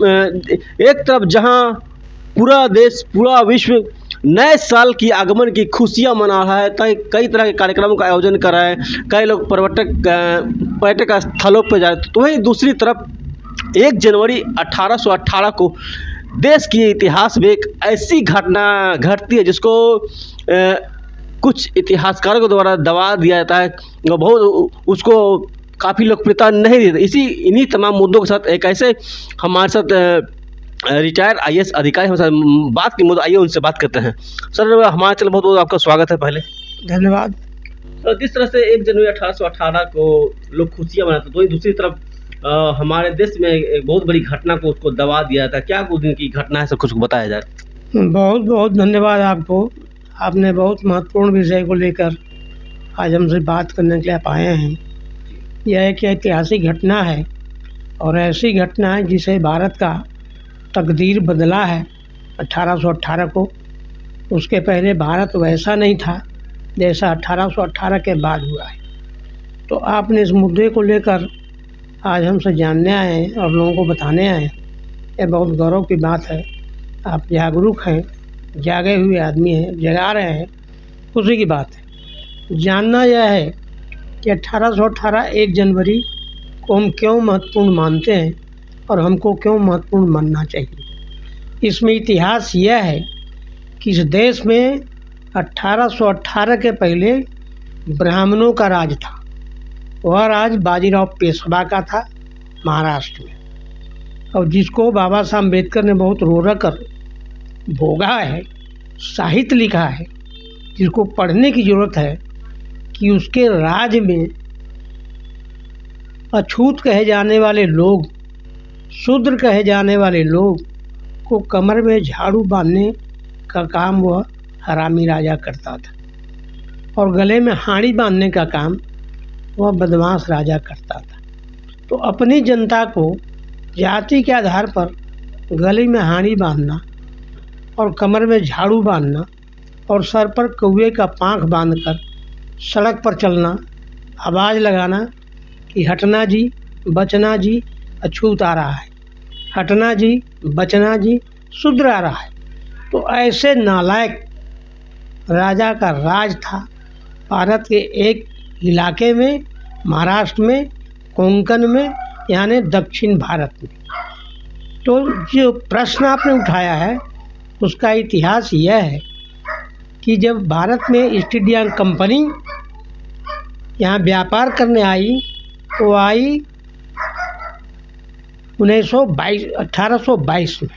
एक तरफ जहां पूरा देश, पूरा विश्व नए साल की आगमन की खुशियां मना रहा है, कई तरह के कार्यक्रमों का आयोजन कर रहे हैं, कई लोग पर्यटक स्थलों पर जा रहे हैं, तो वहीं दूसरी तरफ 1 जनवरी 1818 को देश के इतिहास में एक ऐसी घटना घटती है जिसको कुछ इतिहासकारों के द्वारा दबा दिया जाता है, बहुत उसको काफ़ी लोकप्रियता नहीं देती। इन्हीं तमाम मुद्दों के साथ एक ऐसे हमारे साथ रिटायर्ड IAS अधिकारी हमारे साथ बात की, आइए उनसे बात करते हैं। सर, हमारे चैनल बहुत बहुत आपका स्वागत है। पहले धन्यवाद। तो जिस तरह से 1 जनवरी 1818 को लोग खुशियाँ मनाते, तो वहीं दूसरी तरफ हमारे देश में एक बहुत बड़ी घटना को उसको दबा दिया था। क्या उस दिन की घटना है, सब कुछ बताया जाए। बहुत बहुत धन्यवाद आपको। आपने बहुत महत्वपूर्ण विषय को लेकर आज हमसे बात करने के लिए आप आए हैं। यह एक ऐतिहासिक घटना है और ऐसी घटना है जिसे भारत का तकदीर बदला है 1818 को। उसके पहले भारत वैसा नहीं था जैसा 1818 के बाद हुआ है। तो आपने इस मुद्दे को लेकर आज हमसे जानने आए हैं और लोगों को बताने आए हैं, यह बहुत गौरव की बात है। आप जागरूक हैं, जागे हुए आदमी हैं, जगा रहे हैं, खुशी की बात है। जानना यह है कि 1818 1 जनवरी को हम क्यों महत्वपूर्ण मानते हैं और हमको क्यों महत्वपूर्ण मानना चाहिए। इसमें इतिहास यह है कि इस देश में 1818 के पहले ब्राह्मणों का राज था। वह राज बाजीराव पेशवा का था महाराष्ट्र में, और जिसको बाबा साहब अम्बेडकर ने बहुत रो रह कर भोगा है, साहित्य लिखा है, जिसको पढ़ने की ज़रूरत है कि उसके राज में अछूत कहे जाने वाले लोग, शूद्र कहे जाने वाले लोग को कमर में झाड़ू बांधने का काम वह हरामी राजा करता था, और गले में हाड़ी बांधने का काम वह बदमाश राजा करता था। तो अपनी जनता को जाति के आधार पर गले में हाड़ी बांधना और कमर में झाड़ू बांधना और सर पर कौवे का पाँख बांधकर सड़क पर चलना, आवाज़ लगाना कि हटना जी, बचना जी, अछूत आ रहा है, हटना जी, बचना जी, शूद्र आ रहा है। तो ऐसे नालायक राजा का राज था भारत के एक इलाके में, महाराष्ट्र में, कोंकण में, यानी दक्षिण भारत में। तो जो प्रश्न आपने उठाया है उसका इतिहास यह है कि जब भारत में ईस्ट इंडिया कंपनी यहाँ व्यापार करने आई तो आई 1822 में,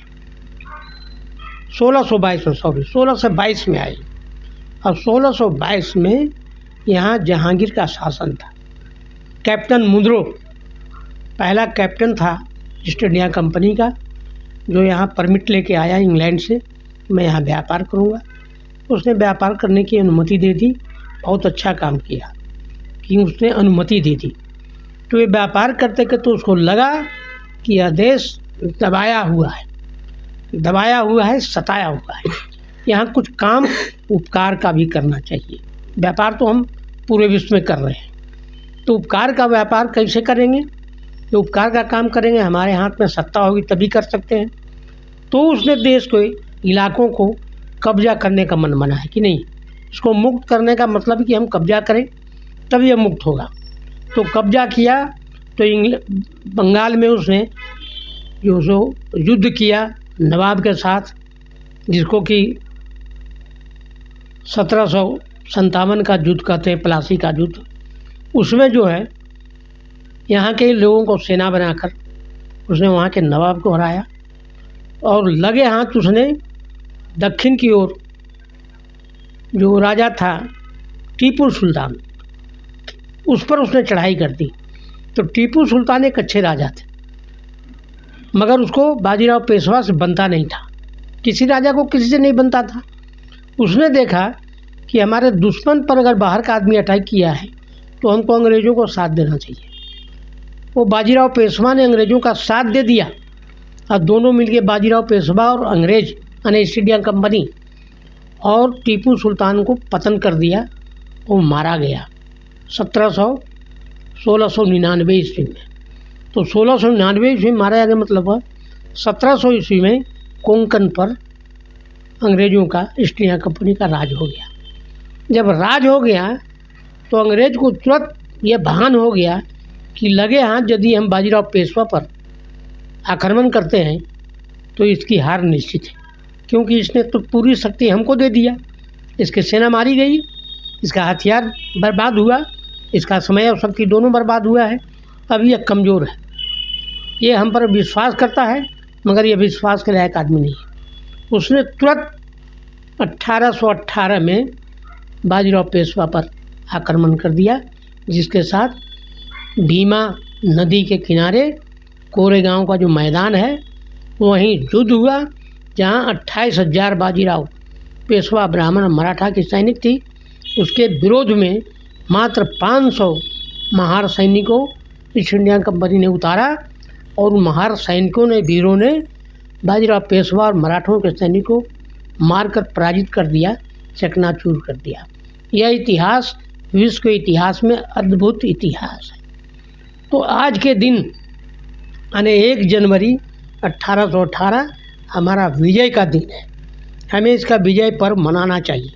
1622 में आई। और 1622 में यहाँ जहांगीर का शासन था। कैप्टन मुद्रो पहला कैप्टन था ईस्ट इंडिया कंपनी का, जो यहाँ परमिट लेके आया इंग्लैंड से, मैं यहाँ व्यापार करूँगा। उसने व्यापार करने की अनुमति दे दी। बहुत अच्छा काम किया कि उसने अनुमति दे दी। तो ये व्यापार करते करते उसको लगा कि यह देश दबाया हुआ है, सताया हुआ है, यहाँ कुछ काम उपकार का भी करना चाहिए। व्यापार तो हम पूरे विश्व में कर रहे हैं, तो उपकार का व्यापार कैसे करेंगे? तो उपकार का काम करेंगे, हमारे हाथ में सत्ता होगी तभी कर सकते हैं। तो उसने देश के इलाकों को कब्जा करने का मन बना है कि नहीं, इसको मुक्त करने का मतलब कि हम कब्जा करें तब यह मुक्त होगा। तो कब्जा किया तो बंगाल में उसने जो युद्ध किया नवाब के साथ, जिसको कि 1757 का युद्ध कहते हैं, प्लासी का युद्ध। उसमें जो है यहाँ के लोगों को सेना बनाकर उसने वहाँ के नवाब को हराया, और लगे हाथ उसने दक्षिण की ओर जो राजा था टीपू सुल्तान, उस पर उसने चढ़ाई कर दी। तो टीपू सुल्तान एक अच्छे राजा थे, मगर उसको बाजीराव पेशवा से बनता नहीं था। किसी राजा को किसी से नहीं बनता था। उसने देखा कि हमारे दुश्मन पर अगर बाहर का आदमी अटैक किया है तो हमको अंग्रेज़ों को साथ देना चाहिए। वो बाजीराव पेशवा ने अंग्रेज़ों का साथ दे दिया, और दोनों मिलके बाजीराव पेशवा और अंग्रेज़ यानी ईस्ट इंडिया कंपनी और टीपू सुल्तान को पतन कर दिया। वो मारा गया 1699 ईस्वी में। तो 1699 ईस्वी में मारा गया, मतलब 1700 ईस्वी में कोंकण पर अंग्रेज़ों का ईस्ट इंडिया कंपनी का राज हो गया। जब राज हो गया तो अंग्रेज़ को तुरंत ये भान हो गया कि लगे हाथ यदि हम बाजीराव पेशवा पर आक्रमण करते हैं तो इसकी हार निश्चित है, क्योंकि इसने तो पूरी शक्ति हमको दे दिया, इसकी सेना मारी गई, इसका हथियार बर्बाद हुआ, इसका समय और शक्ति दोनों बर्बाद हुआ है। अब यह कमज़ोर है, ये हम पर विश्वास करता है मगर ये विश्वास के लायक आदमी नहीं है। उसने तुरंत 1818 में बाजीराव पेशवा पर आक्रमण कर दिया, जिसके साथ भीमा नदी के किनारे कोरेगांव का जो मैदान है वहीं युद्ध हुआ, जहां 28,000 बाजीराव पेशवा ब्राह्मण और मराठा की सैनिक थी। उसके विरोध में मात्र 500 महार सैनिकों ईस्ट इंडिया कंपनी ने उतारा और उन महार सैनिकों ने, वीरों ने बाजीराव पेशवा और मराठों के सैनिकों को मारकर पराजित कर दिया, चकनाचूर कर दिया। यह इतिहास विश्व के इतिहास में अद्भुत इतिहास है। तो आज के दिन यानी 1 जनवरी 1818 हमारा विजय का दिन है। हमें इसका विजय पर्व मनाना चाहिए।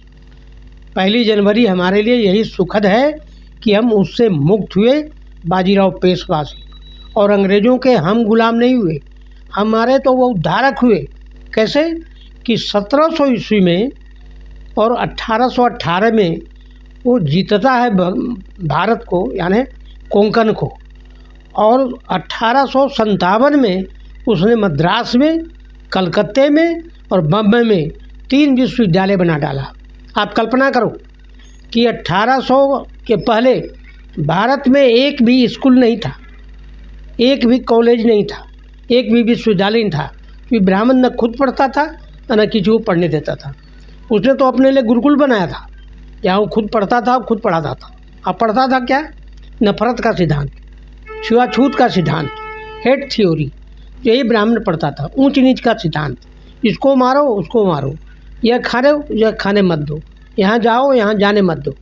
1 जनवरी हमारे लिए यही सुखद है कि हम उससे मुक्त हुए, बाजीराव पेशवा से, और अंग्रेज़ों के हम गुलाम नहीं हुए, हमारे तो वो उद्धारक हुए। कैसे कि 1700 ईस्वी में और 1818 में वो जीतता है भारत को, यानी कोंकण को, और 1857 में उसने मद्रास में, कलकत्ते में और बम्बई में 3 विश्वविद्यालय बना डाला। आप कल्पना करो कि 1800 के पहले भारत में एक भी स्कूल नहीं था, एक भी कॉलेज नहीं था, एक भी विश्वविद्यालय नहीं था, क्योंकि ब्राह्मण न खुद पढ़ता था न किसी को पढ़ने देता था। उसने तो अपने लिए गुरुकुल बनाया था, जहाँ वो खुद पढ़ता था, खुद पढ़ाता था। अब पढ़ता था क्या? नफरत का सिद्धांत, छुआछूत का सिद्धांत, हेट थ्योरी, यही ब्राह्मण पढ़ता था। ऊंच नीच का सिद्धांत, इसको मारो उसको मारो, यह खाने मत दो, यहाँ जाओ यहाँ जाने मत दो,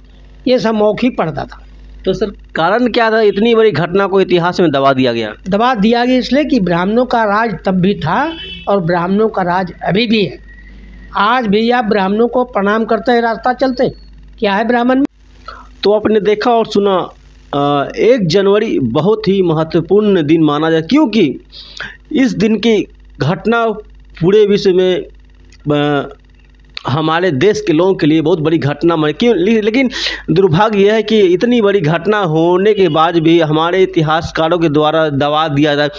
ये सब मौखिक पढ़ता था। तो सर कारण क्या था इतनी बड़ी घटना को इतिहास में दबा दिया गया? दबा दिया गया इसलिए कि ब्राह्मणों का राज तब भी था और ब्राह्मणों का राज अभी भी है। आज भी आप ब्राह्मणों को प्रणाम करते हैं, रास्ता चलते हैं, क्या है ब्राह्मण में? तो आपने देखा और सुना 1 जनवरी बहुत ही महत्वपूर्ण दिन माना जाए, क्योंकि इस दिन की घटना पूरे विश्व में हमारे देश के लोगों के लिए बहुत बड़ी घटना मानी। क्यों? लेकिन दुर्भाग्य यह है कि इतनी बड़ी घटना होने के बाद भी हमारे इतिहासकारों के द्वारा दबा दिया जाए।